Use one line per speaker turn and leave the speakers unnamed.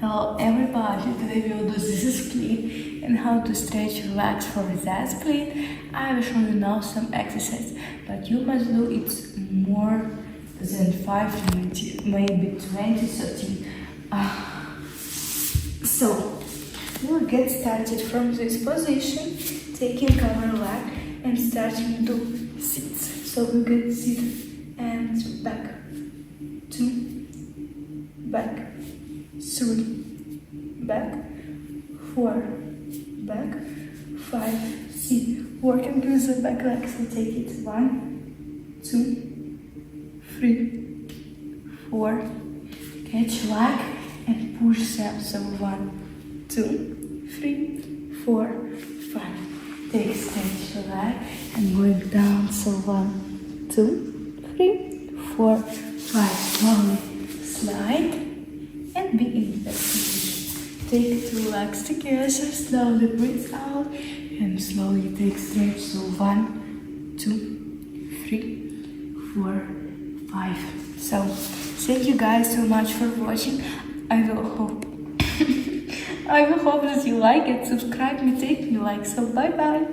Hello everybody, today we will do this split and how to stretch relax for that split. I will show you now some exercise, but you must do it more than 5 minutes, maybe 20, 30. So, we'll get started from this position, taking our leg and starting to sit. So we get sit and back, 2, back, 3, back, 4, back, 5, sit. Working with the back leg, so take it 1, 2, 3, 4. Catch leg and push them. So 1, 2, 3, 4, 5. Take stretch leg and going down. So 1, 2, 3, 4, 5. Slowly slide and be in that position. Take 2 legs together, slowly breathe out and slowly take stretch. So 1, 2, 3, 4, 5. So thank you guys so much for watching. I will hope that you like it. Subscribe me, take me like. So bye bye.